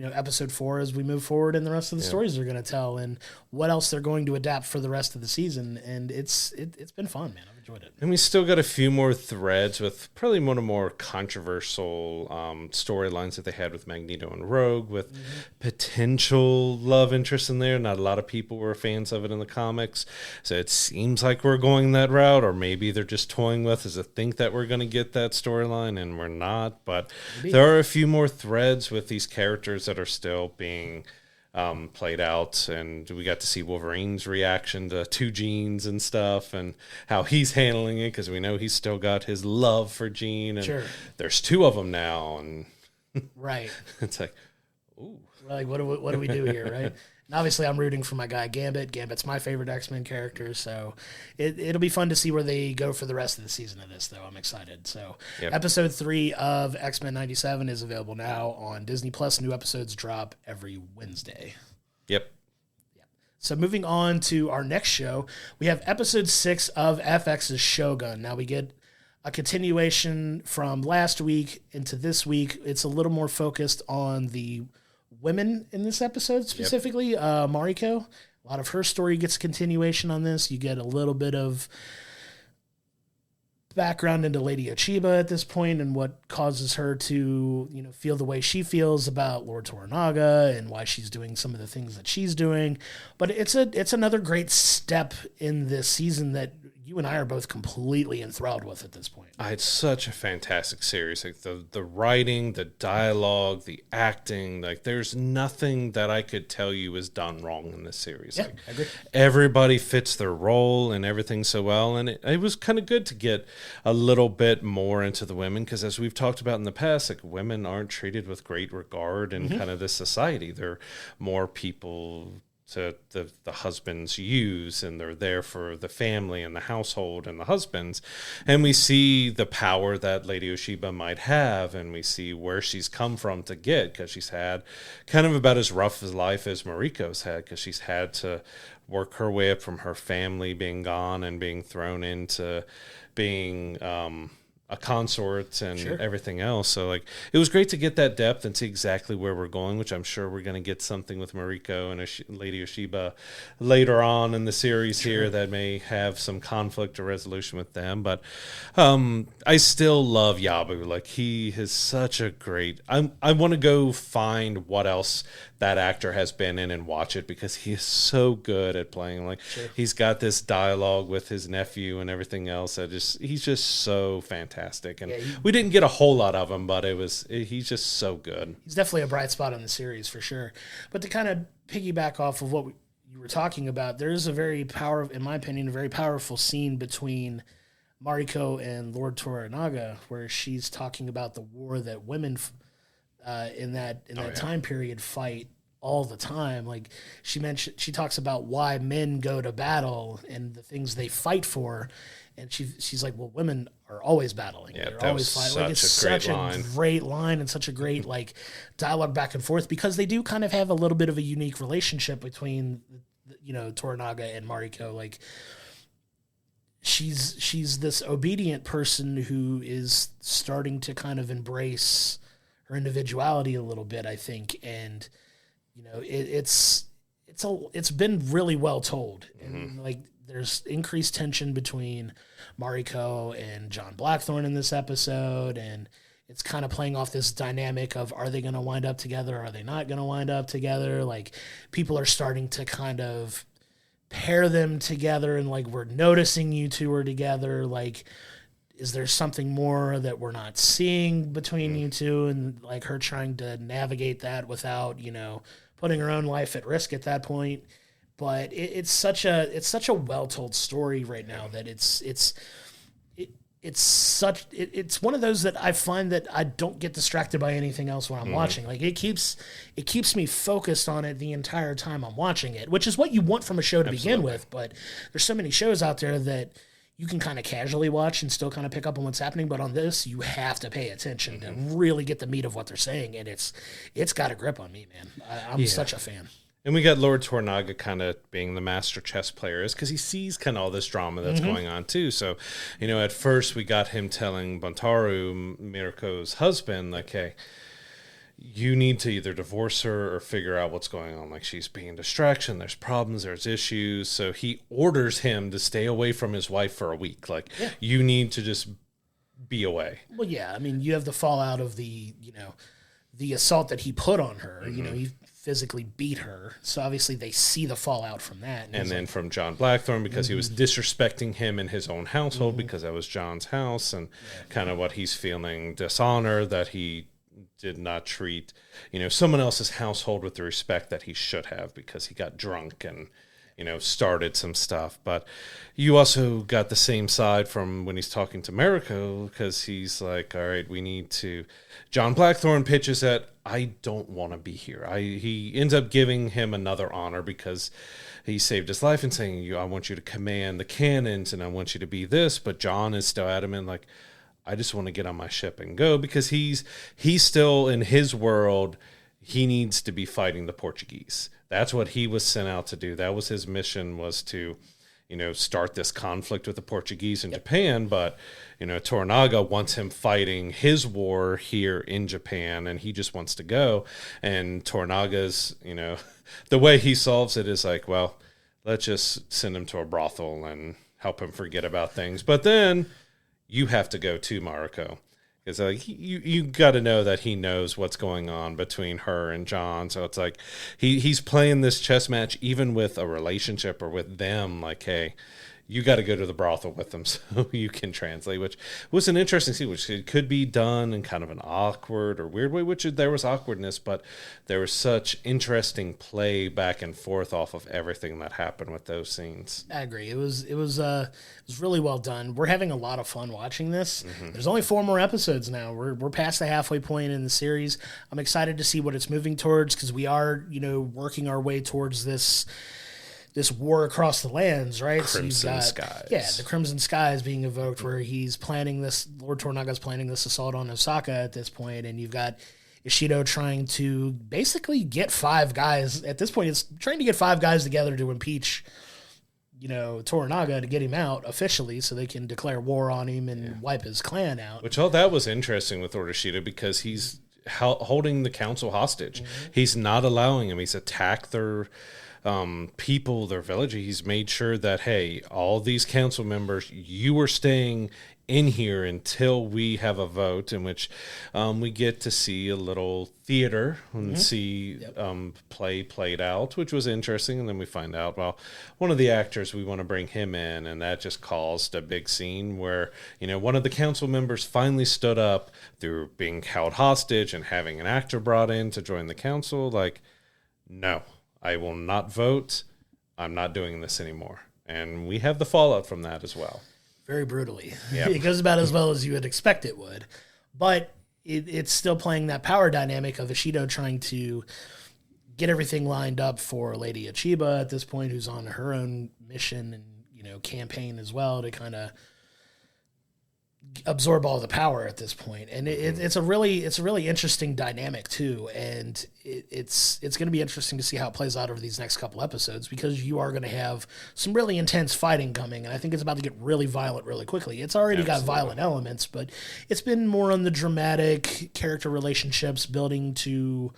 episode 4 as we move forward, and the rest of the stories they're going to tell, and what else they're going to adapt for the rest of the season. And it's been fun, man. I've enjoyed it. And we still got a few more threads with probably one of the more controversial storylines that they had with Magneto and Rogue, with potential love interest in there. Not a lot of people were fans of it in the comics, so it seems like we're going that route, or maybe they're just toying with us to think that we're going to get that storyline, and we're not. But there are a few more threads with these characters that are still being played out, and we got to see Wolverine's reaction to two Jeans and stuff, and how he's handling it, because we know he's still got his love for Jean, and there's 2 of them now, and it's like, ooh, like what do we do here, right? And obviously I'm rooting for my guy Gambit. Gambit's my favorite X-Men character, so it'll be fun to see where they go for the rest of the season of this, though. I'm excited. So episode 3 of X-Men 97 is available now on Disney Plus. New episodes drop every Wednesday. So moving on to our next show, we have episode 6 of FX's Shogun. Now we get a continuation from last week into this week. It's a little more focused on the women in this episode, specifically Mariko. A lot of her story gets continuation on this. You get a little bit of background into Lady Ochiba at this point, and what causes her to feel the way she feels about Lord Toranaga, and why she's doing some of the things that she's doing. But it's another great step in this season that you and I are both completely enthralled with at this point. It's such a fantastic series. Like the writing, the dialogue, the acting, like there's nothing that I could tell you is done wrong in this series. Yeah, I agree. Everybody fits their role and everything so well. And it was kind of good to get a little bit more into the women, because as we've talked about in the past, like women aren't treated with great regard in kind of this society. They're more people to the husbands use, and they're there for the family and the household and the husbands. And we see the power that Lady Oshiba might have, and we see where she's come from to get, because she's had kind of about as rough a life as Mariko's had, because she's had to work her way up from her family being gone and being thrown into being a consort and everything else. So like it was great to get that depth and see exactly where we're going, which I'm sure we're going to get something with Mariko and Lady Oshiba later on in the series here that may have some conflict or resolution with them. But I still love Yabu. Like he is such a great, I want to go find what else that actor has been in and watch it, because he is so good at playing. Like he's got this dialogue with his nephew and everything else. He's just so fantastic. And we didn't get a whole lot of him, but he's just so good. He's definitely a bright spot in the series for sure. But to kind of piggyback off of what you were talking about, there is in my opinion, a very powerful scene between Mariko and Lord Toranaga, where she's talking about the war that women in that time period fight all the time. Like she talks about why men go to battle and the things they fight for, and she's like, well, women are always battling. Yeah, they're always fighting. Like it's such a great line and such a great like dialogue back and forth, because they do kind of have a little bit of a unique relationship between Toranaga and Mariko. Like she's this obedient person who is starting to kind of embrace her individuality a little bit, I think, and it's been really well told, and like there's increased tension between Mariko and John Blackthorne in this episode, and it's kind of playing off this dynamic of, are they going to wind up together? Are they not going to wind up together? Like people are starting to kind of pair them together, and like we're noticing you two are together. Like, is there something more that we're not seeing between you two? And like her trying to navigate that without, putting her own life at risk at that point. But it's such a well-told story right now that it's one of those that I find that I don't get distracted by anything else when I'm watching. Like it keeps me focused on it the entire time I'm watching it, which is what you want from a show to begin with. But there's so many shows out there that you can kind of casually watch and still kind of pick up on what's happening. But on this, you have to pay attention to really get the meat of what they're saying. And it's got a grip on me, man. I'm such a fan. And we got Lord Toranaga kind of being the master chess player, is because he sees kind of all this drama that's going on too. So, at first we got him telling Bontaru, Miriko's husband, like, hey, you need to either divorce her or figure out what's going on. Like, she's being a distraction. There's problems. There's issues. So he orders him to stay away from his wife for a week. Like, you need to just be away. Well, yeah. I mean, you have the fallout of the assault that he put on her. He physically beat her. So obviously they see the fallout from that. And then from John Blackthorne, because he was disrespecting him in his own household, because that was John's house, and kind of what he's feeling dishonor that he did not treat, someone else's household with the respect that he should have, because he got drunk and, started some stuff. But you also got the same side from when he's talking to Mariko, because he's like, all right, we need to... John Blackthorne pitches that I don't want to be here. He ends up giving him another honor because he saved his life and saying, I want you to command the cannons and I want you to be this. But John is still adamant, like, I just want to get on my ship and go, because he's still in his world. He needs to be fighting the Portuguese. That's what he was sent out to do. That was his mission, was to, start this conflict with the Portuguese in Japan. But, Toranaga wants him fighting his war here in Japan, and he just wants to go. And Toranaga's, the way he solves it is like, well, let's just send him to a brothel and help him forget about things. But then you have to go to Mariko. Because you got to know that he knows what's going on between her and John. So it's like he's playing this chess match even with a relationship or with them. Like, hey, you got to go to the brothel with them so you can translate, which was an interesting scene, which could be done in kind of an awkward or weird way, which there was awkwardness, but there was such interesting play back and forth off of everything that happened with those scenes. I agree. It was really well done. We're having a lot of fun watching this. There's only 4 more episodes now. We're past the halfway point in the series. I'm excited to see what it's moving towards, because we are, working our way towards this war across the lands, right? Crimson Skies. Yeah, the Crimson Skies being evoked, where he's planning this, Lord Toranaga's planning this assault on Osaka at this point, and you've got Ishido trying to basically get 5 guys. At this point, it's trying to get 5 guys together to impeach Toranaga to get him out officially so they can declare war on him and wipe his clan out. Which, that was interesting with Orishida because he's holding the council hostage. He's not allowing him. He's attacked their people, their village. He's made sure that, hey, all these council members, you are staying in here until we have a vote, in which we get to see a little theater and see play played out, which was interesting. And then we find out, well, one of the actors, we want to bring him in, and that just caused a big scene where, one of the council members finally stood up through being held hostage and having an actor brought in to join the council. Like, no, I will not vote. I'm not doing this anymore. And we have the fallout from that as well. Very brutally. Yep. It goes about as well as you would expect it would. But it's still playing that power dynamic of Ishido trying to get everything lined up for Lady Achiba at this point, who's on her own mission and, campaign as well to kind of absorb all the power at this point. And it's a really interesting dynamic too. And it's going to be interesting to see how it plays out over these next couple episodes, because you are going to have some really intense fighting coming. And I think it's about to get really violent really quickly. It's already got violent elements, but it's been more on the dramatic character relationships, building to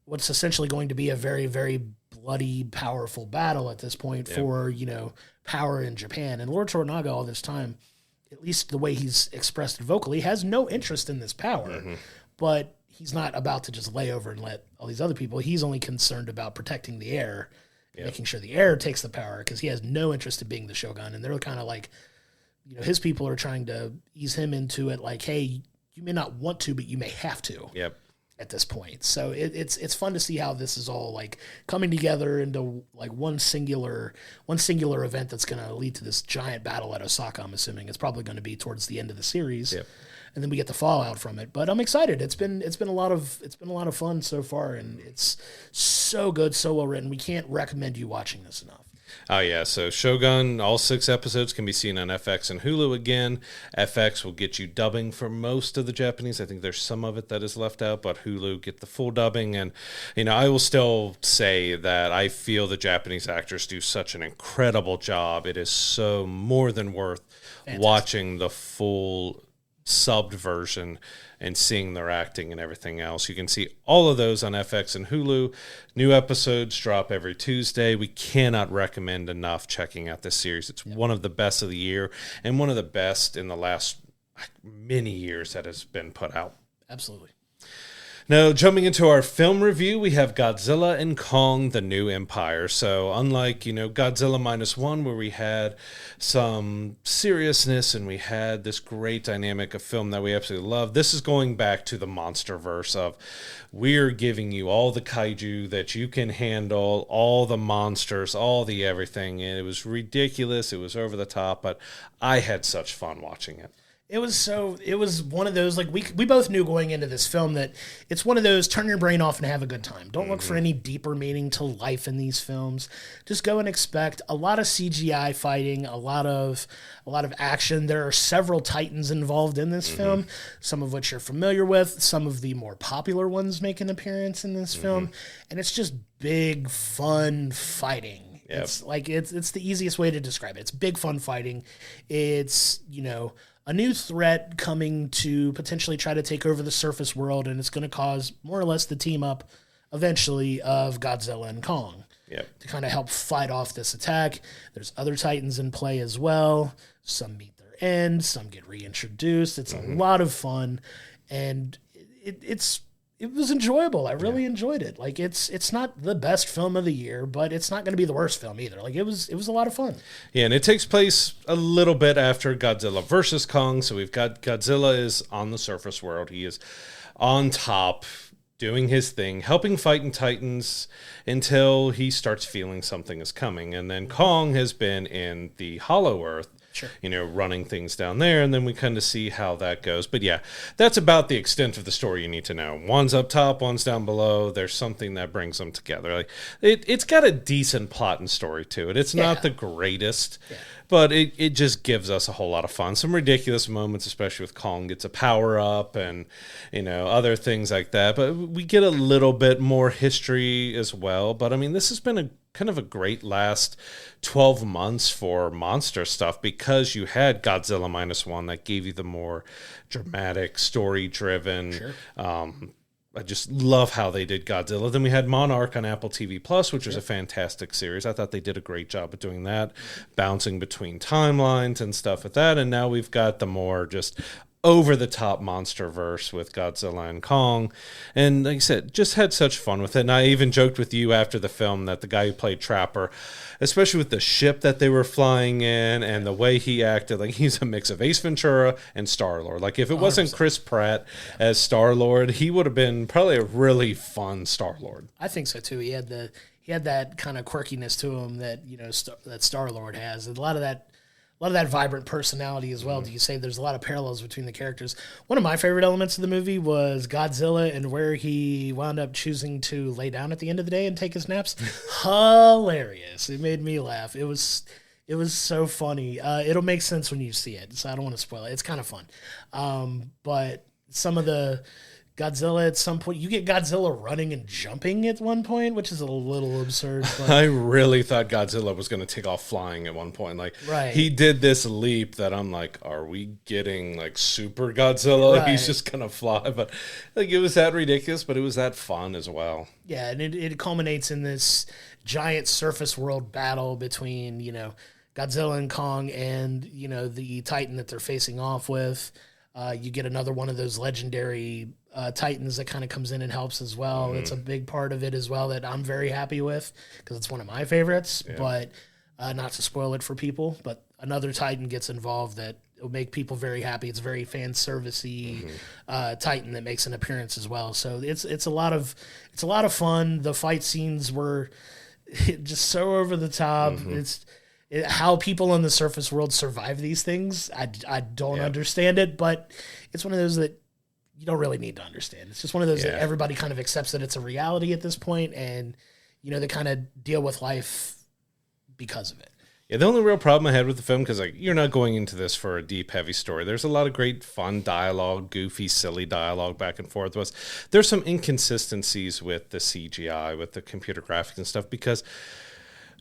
what's essentially going to be a very, very bloody, powerful battle at this point for, power in Japan. And Lord Toranaga all this time, at least the way he's expressed it vocally, has no interest in this power, but he's not about to just lay over and let all these other people. He's only concerned about protecting the heir, making sure the heir takes the power, because he has no interest in being the Shogun. And they're kind of like, his people are trying to ease him into it, like, hey, you may not want to, but you may have to. At this point. So it's fun to see how this is all like coming together into like one singular event that's going to lead to this giant battle at Osaka. I'm assuming it's probably going to be towards the end of the series, and then we get the fallout from it. But I'm excited. It's been a lot of fun so far, and it's so good, so well written. We can't recommend you watching this enough. Oh, yeah. So Shogun, all 6 episodes can be seen on FX and Hulu again. FX will get you dubbing for most of the Japanese. I think there's some of it that is left out, but Hulu get the full dubbing. And, I will still say that I feel the Japanese actors do such an incredible job. It is so more than worth watching the full subbed version and seeing their acting and everything else. You can see all of those on FX and Hulu. New episodes drop every Tuesday. We cannot recommend enough checking out this series. It's one of the best of the year and one of the best in the last many years that has been put out. Absolutely. Now, jumping into our film review, we have Godzilla and Kong, The New Empire. So unlike, Godzilla -1, where we had some seriousness and we had this great dynamic of film that we absolutely love, this is going back to the monster verse of we're giving you all the kaiju that you can handle, all the monsters, all the everything. And it was ridiculous. It was over the top, but I had such fun watching it. It was one of those, like, we both knew going into this film that it's one of those turn your brain off and have a good time. Don't look for any deeper meaning to life in these films. Just go and expect a lot of CGI fighting, a lot of action. There are several Titans involved in this film, some of which you're familiar with. Some of the more popular ones make an appearance in this film, and it's just big, fun fighting. Yep. It's the easiest way to describe it. It's big, fun fighting. It's, a new threat coming to potentially try to take over the surface world, and it's going to cause more or less the team up eventually of Godzilla and Kong to kind of help fight off this attack. There's other Titans in play as well. Some meet their end, some get reintroduced. It's a lot of fun, and it was enjoyable. I really enjoyed it. Like, it's not the best film of the year, but it's not going to be the worst film either. Like, it was a lot of fun. Yeah, and it takes place a little bit after Godzilla versus Kong. So we've got Godzilla is on the surface world. He is on top, doing his thing, helping fighting Titans until he starts feeling something is coming. And then Kong has been in the Hollow Earth, running things down there, and then we kind of see how that goes. But yeah, that's about the extent of the story you need to know. One's up top, one's down below. There's something that brings them together. Like it's got a decent plot and story to it. It's not the greatest, But it just gives us a whole lot of fun. Some ridiculous moments, especially with Kong gets a power up and, other things like that. But we get a little bit more history as well. But I mean, this has been a kind of a great last 12 months for monster stuff because you had Godzilla -1 that gave you the more dramatic, story-driven. Sure. I just love how they did Godzilla. Then we had Monarch on Apple TV Plus, which was a fantastic series. I thought they did a great job of doing that, bouncing between timelines and stuff with that. And now we've got the more just over-the-top monster verse with Godzilla and Kong. And like I said, just had such fun with it. And I even joked with you after the film that the guy who played Trapper, especially with the ship that they were flying in and the way he acted, like he's a mix of Ace Ventura and Star-Lord. Like if it wasn't 100%. Chris Pratt as Star-Lord, he would have been probably a really fun Star-Lord. I think so too. He had that kind of quirkiness to him that that Star-Lord has. And a lot of that vibrant personality as well. Do you say there's a lot of parallels between the characters? One of my favorite elements of the movie was Godzilla and where he wound up choosing to lay down at the end of the day and take his naps. Hilarious. It made me laugh. It was so funny. It'll make sense when you see it, so I don't want to spoil it. It's kind of fun. But some of the Godzilla at some point, you get Godzilla running and jumping at one point, which is a little absurd. But I really thought Godzilla was going to take off flying at one point. Like, he did this leap that I'm like, are we getting like super Godzilla? Right. He's just going to fly. But like, it was that ridiculous, but it was that fun as well. Yeah, and it culminates in this giant surface world battle between, Godzilla and Kong and, the Titan that they're facing off with. You get another one of those legendary Titans that kind of comes in and helps as well. It's a big part of it as well that I'm very happy with because it's one of my favorites, but not to spoil it for people, but another Titan gets involved that will make people very happy. It's a very fan servicey Titan that makes an appearance as well. So it's a lot of fun. The fight scenes were just so over the top. How people in the surface world survive these things, I don't understand it, but it's one of those that you don't really need to understand. It's just one of those that everybody kind of accepts that it's a reality at this point, and they kind of deal with life because of it. Yeah, the only real problem I had with the film, because you're not going into this for a deep, heavy story. There's a lot of great, fun dialogue, goofy, silly dialogue back and forth. There's some inconsistencies with the CGI, with the computer graphics and stuff, because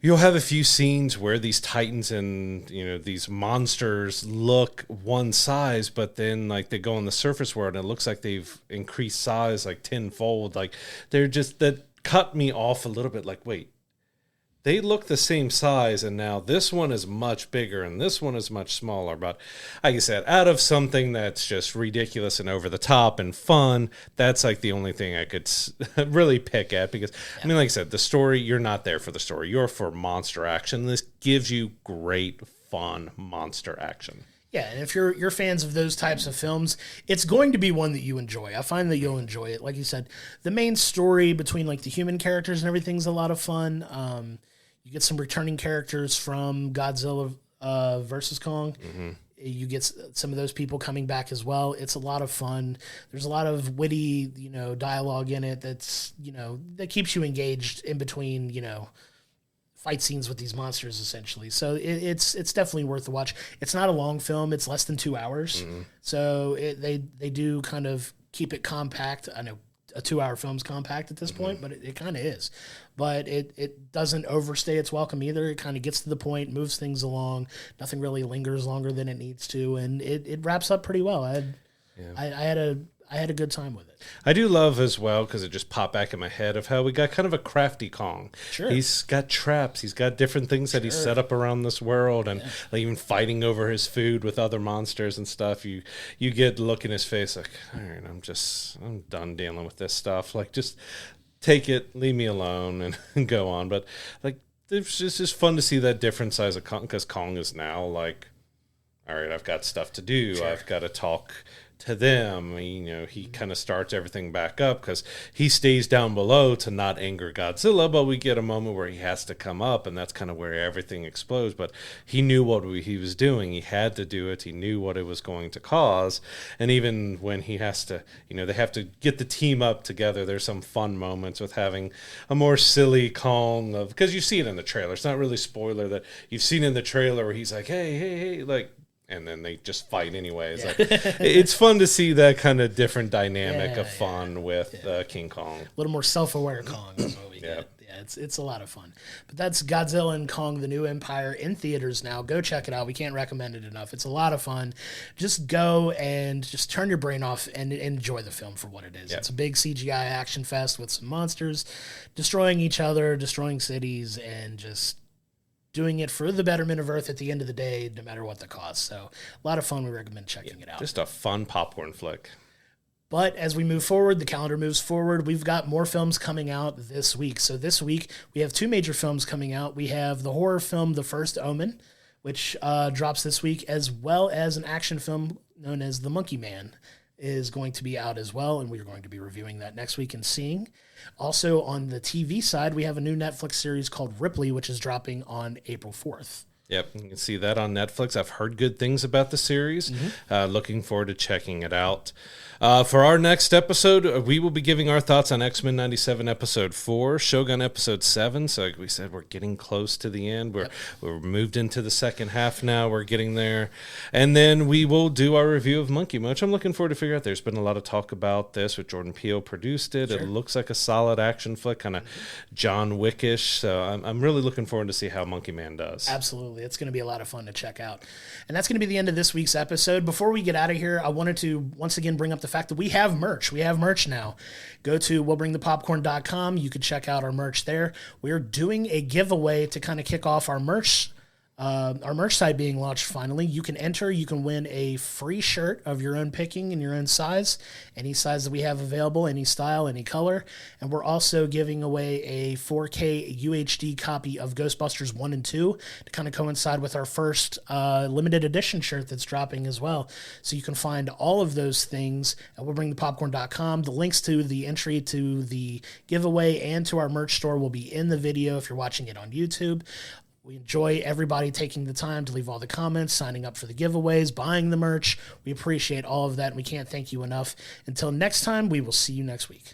you'll have a few scenes where these Titans and, these monsters look one size, but then, they go on the surface world and it looks like they've increased size, tenfold. They're just, that cut me off a little bit. Wait, they look the same size, and now this one is much bigger and this one is much smaller. But like I said, out of something that's just ridiculous and over the top and fun, that's the only thing I could really pick at. Because, I mean, like I said, the story, you're not there for the story. You're for monster action. This gives you great, fun monster action. Yeah, and if you're fans of those types of films, it's going to be one that you enjoy. I find that you'll enjoy it. Like you said, the main story between the human characters and everything's a lot of fun. You get some returning characters from Godzilla versus Kong. You get some of those people coming back as well. It's a lot of fun. There's a lot of witty, dialogue in it that's, that keeps you engaged in between, fight scenes with these monsters, essentially. So it's definitely worth the watch. It's not a long film. It's less than 2 hours. So they do kind of keep it compact. I know a 2-hour film's compact at this point, but it kind of is. But it doesn't overstay its welcome either. It kind of gets to the point, moves things along. Nothing really lingers longer than it needs to, and it wraps up pretty well. I had a good time with it. I do love as well, because it just popped back in my head, of how we got kind of a crafty Kong. Sure. He's got traps. He's got different things that he set up around this world, and even fighting over his food with other monsters and stuff. You get the look in his face all right, I'm done dealing with this stuff. Just take it, leave me alone, and go on. But it's just fun to see that different size of Kong, because Kong is now all right, I've got stuff to do. Sure. I've got to talk to them. He kind of starts everything back up because he stays down below to not anger Godzilla, but we get a moment where he has to come up, and that's kind of where everything explodes. But he knew what he was doing. He had to do it. He knew what it was going to cause. And even when he has to, they have to get the team up together, there's some fun moments with having a more silly Kong because you see it in the trailer. It's not really spoiler that you've seen in the trailer where he's like, hey, like, and then they just fight anyways. Yeah. Like, it's fun to see that kind of different dynamic of fun with King Kong. A little more self-aware Kong is what we get. Yeah, it's a lot of fun. But that's Godzilla and Kong: The New Empire in theaters now. Go check it out. We can't recommend it enough. It's a lot of fun. Just go and just turn your brain off and enjoy the film for what it is. It's a big CGI action fest with some monsters destroying each other, destroying cities, and just doing it for the betterment of Earth at the end of the day, no matter what the cost. So a lot of fun. We recommend checking it out. Just a fun popcorn flick. But as we move forward, the calendar moves forward. We've got more films coming out this week. So this week, we have two major films coming out. We have the horror film The First Omen, which drops this week, as well as an action film known as The Monkey Man is going to be out as well, and we're going to be reviewing that next week and seeing. Also, on the TV side, we have a new Netflix series called Ripley, which is dropping on April 4th. Yep, you can see that on Netflix. I've heard good things about the series. Looking forward to checking it out. For our next episode, we will be giving our thoughts on X-Men 97 Episode 4, Shogun Episode 7. So like we said, we're getting close to the end. We're moved into the second half now. We're getting there. And then we will do our review of Monkey Man, which I'm looking forward to figure out. There's been a lot of talk about this with Jordan Peele produced it. Sure. It looks like a solid action flick, kind of John Wickish. So I'm really looking forward to see how Monkey Man does. Absolutely. It's going to be a lot of fun to check out. And that's going to be the end of this week's episode. Before we get out of here, I wanted to once again bring up the fact that we have merch. We have merch now. Go to willbringthepopcorn.com. You can check out our merch there. We're doing a giveaway to kind of kick off our merch site being launched finally. You can enter, you can win a free shirt of your own picking in your own size, any size that we have available, any style, any color. And we're also giving away a 4K UHD copy of Ghostbusters 1 and 2 to kind of coincide with our first limited edition shirt that's dropping as well. So you can find all of those things at willbringthepopcorn.com. The links to the entry to the giveaway and to our merch store will be in the video if you're watching it on YouTube. We enjoy everybody taking the time to leave all the comments, signing up for the giveaways, buying the merch. We appreciate all of that, and we can't thank you enough. Until next time, we will see you next week.